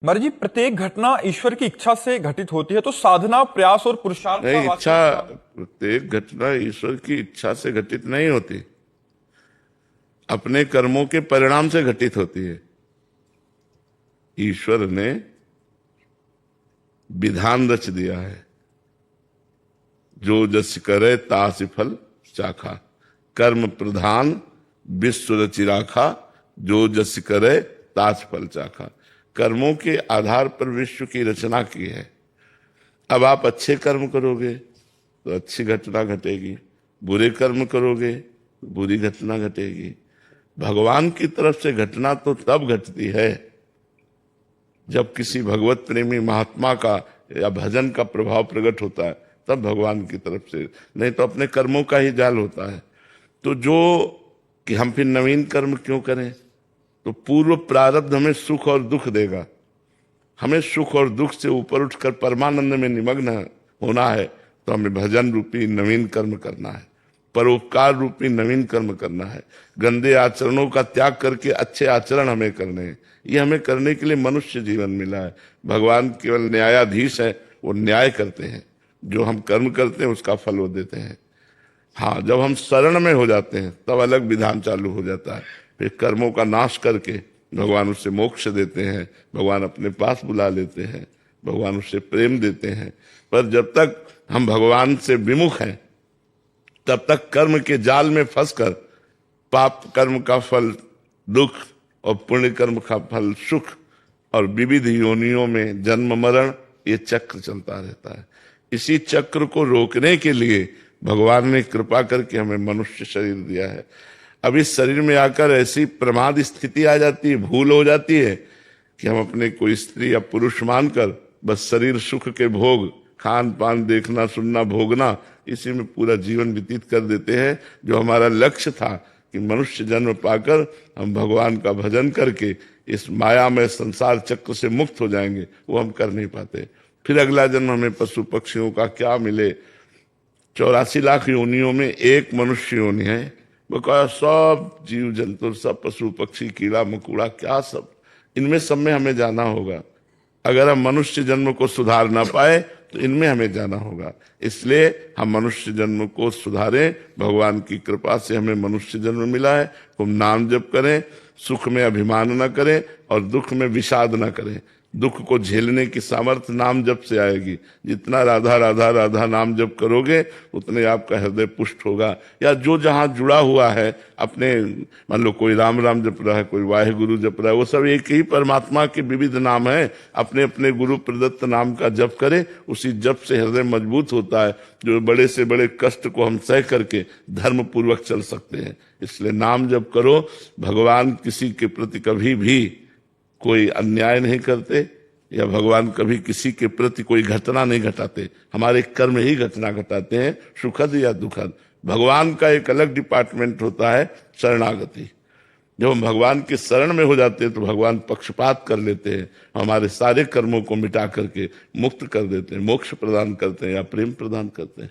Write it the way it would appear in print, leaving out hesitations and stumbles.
महाराज जी, प्रत्येक घटना ईश्वर की इच्छा से घटित होती है, तो साधना, प्रयास और पुरुषार्थ का नहीं, इच्छा, वास्तविक प्रत्येक घटना ईश्वर की इच्छा से घटित नहीं होती, अपने कर्मों के परिणाम से घटित होती है। ईश्वर ने विधान रच दिया है, जो जस करे तासि फल चाखा। कर्म प्रधान विश्व रचि राखा, जो जस करे तास फल चाखा। कर्मों के आधार पर विश्व की रचना की है। अब आप अच्छे कर्म करोगे तो अच्छी घटना घटेगी, बुरे कर्म करोगे तो बुरी घटना घटेगी। भगवान की तरफ से घटना तो तब घटती है जब किसी भगवत प्रेमी महात्मा का या भजन का प्रभाव प्रकट होता है, तब भगवान की तरफ से, नहीं तो अपने कर्मों का ही जाल होता है। तो जो कि हम फिर नवीन कर्म क्यों करें? तो पूर्व प्रारब्ध हमें सुख और दुख देगा। हमें सुख और दुख से ऊपर उठकर परमानंद में निमग्न होना है, तो हमें भजन रूपी नवीन कर्म करना है, परोपकार रूपी नवीन कर्म करना है। गंदे आचरणों का त्याग करके अच्छे आचरण हमें करने हैं। ये हमें करने के लिए मनुष्य जीवन मिला है। भगवान केवल न्यायाधीश है, वो न्याय करते हैं। जो हम कर्म करते हैं उसका फल वो देते हैं। हाँ, जब हम शरण में हो जाते हैं तब अलग विधान चालू हो जाता है। फिर कर्मों का नाश करके भगवान उससे मोक्ष देते हैं, भगवान अपने पास बुला लेते हैं, भगवान उससे प्रेम देते हैं। पर जब तक हम भगवान से विमुख हैं तब तक कर्म के जाल में फंसकर पाप कर्म का फल दुख और पुण्य कर्म का फल सुख और विविध योनियों में जन्म मरण, ये चक्र चलता रहता है। इसी चक्र को रोकने के लिए भगवान ने कृपा करके हमें मनुष्य शरीर दिया है। अब इस शरीर में आकर ऐसी प्रमाद स्थिति आ जाती है, भूल हो जाती है कि हम अपने को स्त्री या पुरुष मानकर बस शरीर सुख के भोग, खान पान, देखना सुनना, भोगना, इसी में पूरा जीवन व्यतीत कर देते हैं। जो हमारा लक्ष्य था कि मनुष्य जन्म पाकर हम भगवान का भजन करके इस माया में संसार चक्र से मुक्त हो जाएंगे, वो हम कर नहीं पाते। फिर अगला जन्म हमें पशु पक्षियों का क्या मिले? 84 लाख योनियों में एक मनुष्य योनि है, बकाया सब जीव जंतु, सब पशु पक्षी, कीड़ा मकोड़ा, क्या सब, इनमें सब में हमें जाना होगा। अगर हम मनुष्य जन्म को सुधार ना पाए तो इनमें हमें जाना होगा। इसलिए हम मनुष्य जन्म को सुधारें। भगवान की कृपा से हमें मनुष्य जन्म मिला है। हम नाम जप करें, सुख में अभिमान न करें और दुख में विषाद न करें। दुख को झेलने की सामर्थ्य नाम जप से आएगी। जितना राधा राधा राधा नाम जप करोगे उतने आपका हृदय पुष्ट होगा। या जो जहां जुड़ा हुआ है अपने, मान लो कोई राम राम जप रहा है, कोई वाहेगुरु जप रहा है, वो सब एक ही परमात्मा के विविध नाम है। अपने अपने गुरु प्रदत्त नाम का जप करें, उसी जप से हृदय मजबूत होता है। जो बड़े से बड़े कष्ट को हम सह करके धर्म पूर्वक चल सकते हैं। इसलिए नाम जप करो। भगवान किसी के प्रति कभी भी कोई अन्याय नहीं करते, या भगवान कभी किसी के प्रति कोई घटना नहीं घटाते। हमारे कर्म ही घटना घटाते हैं, सुखद या दुखद। भगवान का एक अलग डिपार्टमेंट होता है, शरणागति। जब हम भगवान के शरण में हो जाते हैं तो भगवान पक्षपात कर लेते हैं, हमारे सारे कर्मों को मिटा करके मुक्त कर देते हैं, मोक्ष प्रदान करते हैं या प्रेम प्रदान करते हैं।